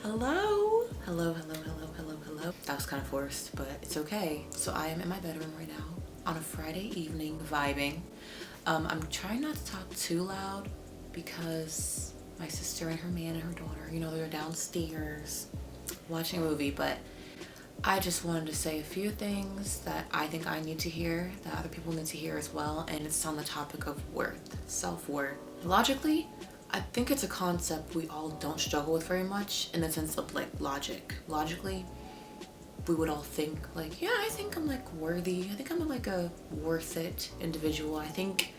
Hello? Hello. That was kind of forced, but it's okay. So I am in my bedroom right now on a Friday evening, vibing. I'm trying not to talk too loud because my sister and her man and her daughter, they're downstairs watching a movie, but I just wanted to say a few things that I think I need to hear, that other people need to hear as well, and it's on the topic of worth, self-worth. Logically, I think it's a concept we all don't struggle with very much in the sense of like logic. Logically, we would all think like, yeah, I think I'm like worthy. I think I'm like a worth it individual. I think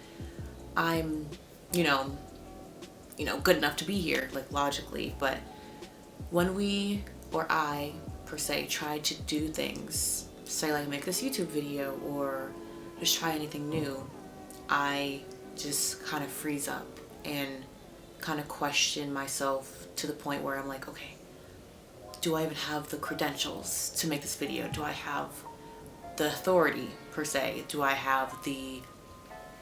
I'm, good enough to be here, like logically. But when we, or I per se, try to do things, say like make this YouTube video or just try anything new, I just kind of freeze up and kind of question myself to the point where I'm like, okay, do I even have the credentials to make this video? Do I have the authority per se? Do I have the,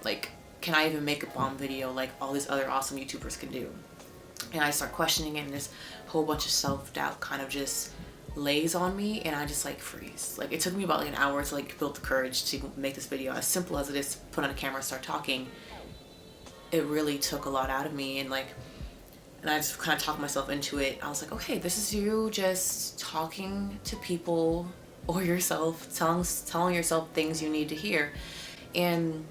like, can I even make a bomb video like all these other awesome YouTubers can do? And I start questioning it, and this whole bunch of self-doubt kind of just lays on me, and I just like freeze. Like, it took me about like an hour to like build the courage to make this video. As simple as it is to put on a camera and start talking, it really took a lot out of me, and I just kind of talked myself into it. I was like, okay, this is you just talking to people or yourself, telling yourself things you need to hear. And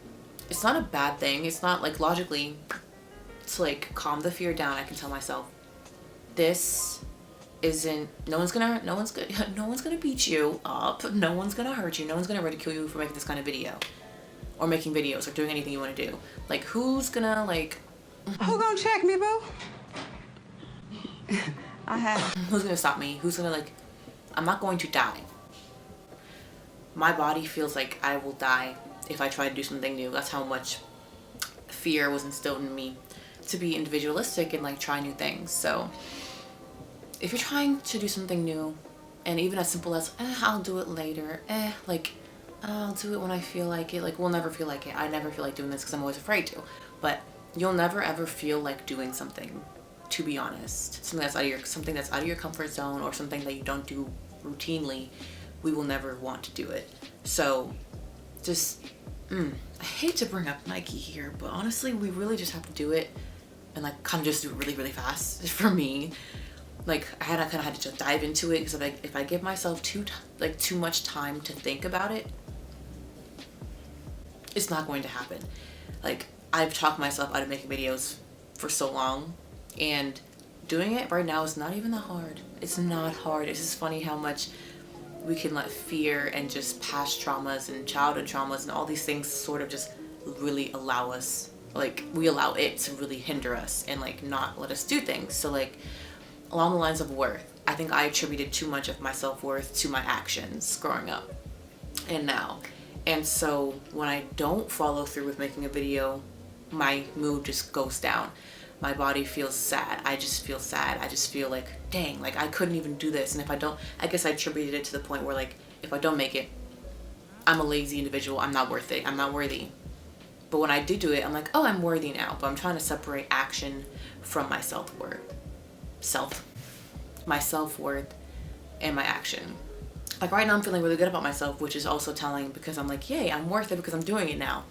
it's not a bad thing. It's not like logically to like calm the fear down. I can tell myself, this isn't, no one's gonna beat you up. No one's gonna hurt you. No one's gonna ridicule you for making this kind of video or making videos or doing anything you want to do. Like, who's gonna like, who gonna check me, boo? I have. Who's gonna stop me? Who's gonna like, I'm not going to die. My body feels like I will die if I try to do something new. That's how much fear was instilled in me to be individualistic and like try new things. So if you're trying to do something new, and even as simple as I'll do it later, I'll do it when I feel like it, like we'll never feel like it. I never feel like doing this because I'm always afraid to, but you'll never ever feel like doing something, to be honest. Something that's out of your comfort zone, or something that you don't do routinely, we will never want to do it. So just I hate to bring up Nike here, but honestly we really just have to do it, and like kind of just do it really really fast. For me, like I kind of had to just dive into it, because if I give myself too much time to think about it, it's not going to happen. Like, I've talked myself out of making videos for so long, and doing it right now is not even that hard. It's not hard. It's just funny how much we can let fear and just past traumas and childhood traumas and all these things sort of just really allow us, like we allow it to really hinder us and like not let us do things. So like along the lines of worth, I think I attributed too much of my self-worth to my actions growing up and now. And so when I don't follow through with making a video, my mood just goes down. My body feels sad. I just feel sad. I just feel like, dang, like I couldn't even do this. And if I don't, I guess I attributed it to the point where like, if I don't make it, I'm a lazy individual. I'm not worth it. I'm not worthy. But when I do it, I'm like, oh, I'm worthy now. But I'm trying to separate action from my self-worth. My self-worth and my action. Like right now I'm feeling really good about myself, which is also telling, because I'm like, yay, I'm worth it because I'm doing it now.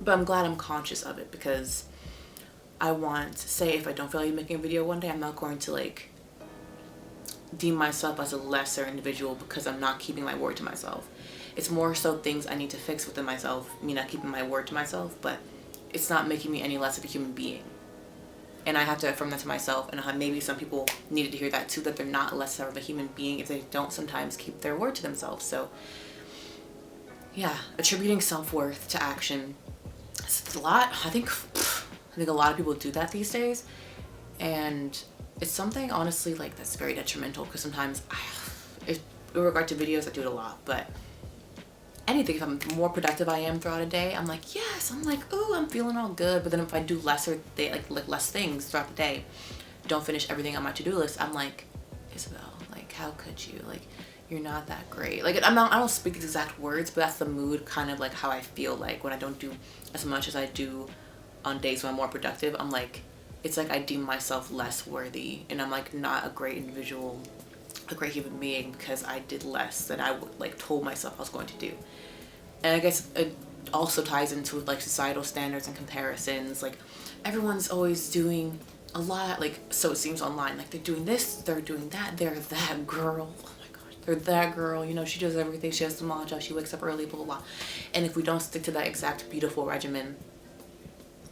But I'm glad I'm conscious of it, because I want to say, if I don't feel like making a video one day, I'm not going to like deem myself as a lesser individual because I'm not keeping my word to myself. It's more so things I need to fix within myself, me not keeping my word to myself, but it's not making me any less of a human being. And I have to affirm that to myself, and maybe some people needed to hear that too, that they're not less of a human being if they don't sometimes keep their word to themselves. So yeah, attributing self-worth to action, it's a lot. I think a lot of people do that these days, and it's something honestly like that's very detrimental, because sometimes in regard to videos I do it a lot, but anything, if I'm more productive I am throughout a day, I'm like, yes, I'm like, oh, I'm feeling all good. But then if I do less things throughout the day, don't finish everything on my to-do list, I'm like, Isabel, like, how could you, like, you're not that great. Like, I don't speak these exact words, but that's the mood, kind of like how I feel like when I don't do as much as I do on days when I'm more productive. I'm like, it's like I deem myself less worthy, and I'm like not a great individual, a great human being, because I did less than I like told myself I was going to do. And I guess it also ties into like societal standards and comparisons. Like everyone's always doing a lot, like, so it seems online, like they're doing this, they're doing that, they're that girl, oh my gosh, they're that girl, you know, she does everything, she has the mantra, she wakes up early, blah blah blah. And if we don't stick to that exact beautiful regimen,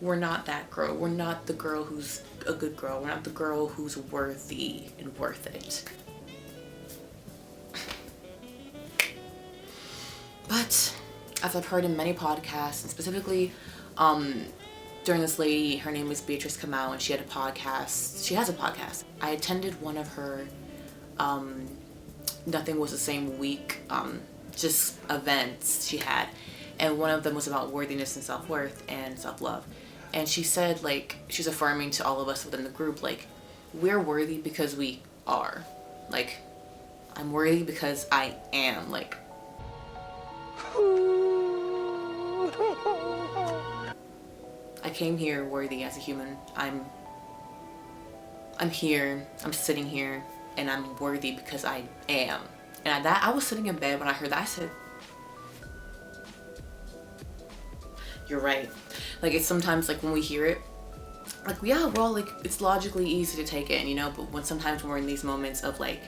we're not that girl. We're not the girl who's a good girl. We're not the girl who's worthy and worth it. But as I've heard in many podcasts, and specifically during this lady, her name is Beatrice Kamau, and she had a podcast. She has a podcast. I attended one of her Nothing Was the Same Week just events she had, and one of them was about worthiness and self-worth and self-love. And she said, like, she's affirming to all of us within the group, like, we're worthy because we are. Like, I'm worthy because I am. Like, I came here worthy as a human. I'm here, I'm sitting here, and I'm worthy because I am. And I was sitting in bed when I heard that. I said, you're right. Like, it's sometimes like when we hear it, like, yeah, well, like, it's logically easy to take in, you know, but when sometimes when we're in these moments of like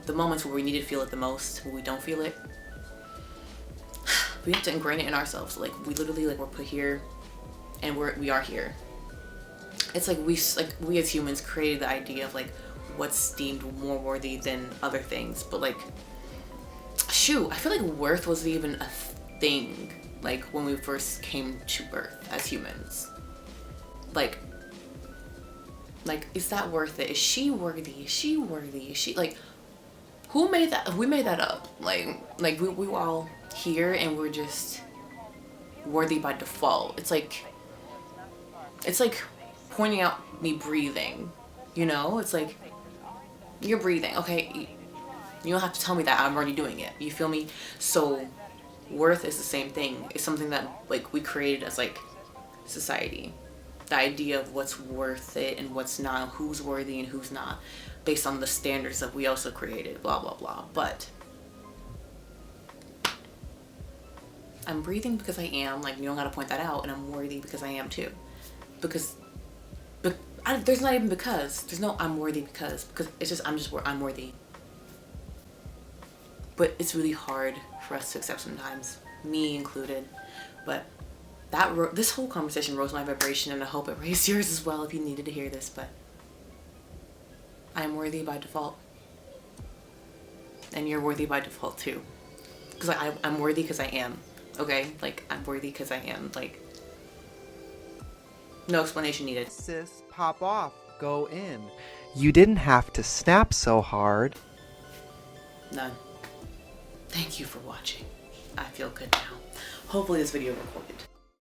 the moments where we need to feel it the most, when we don't feel it, we have to ingrain it in ourselves. Like, we literally, like, we're put here and we are here. It's like we as humans created the idea of like what's deemed more worthy than other things, but like, shoot, I feel like worth wasn't even a thing like when we first came to Earth as humans. Like, is that worth it? Is she worthy? Is she worthy? Is she, like, who made that? We made that up. Like we were all here and we're just worthy by default. It's like pointing out me breathing, you know? It's like, you're breathing, okay? You don't have to tell me that, I'm already doing it. You feel me? So worth is the same thing. It's something that like we created as like society. The idea of what's worth it and what's not, who's worthy and who's not, based on the standards that we also created, blah blah blah. But I'm breathing because I am, like, you don't gotta point that out, and I'm worthy because I am too. There's not even because. There's no I'm worthy because it's just I'm worthy. But it's really hard for us to accept sometimes, me included. But this whole conversation rose my vibration, and I hope it raised yours as well if you needed to hear this. But I am worthy by default, and you're worthy by default too. Because I'm worthy because I am. Okay, like, I'm worthy because I am. Like, no explanation needed. Sis, pop off. Go in. You didn't have to snap so hard. None. Thank you for watching. I feel good now. Hopefully this video recorded.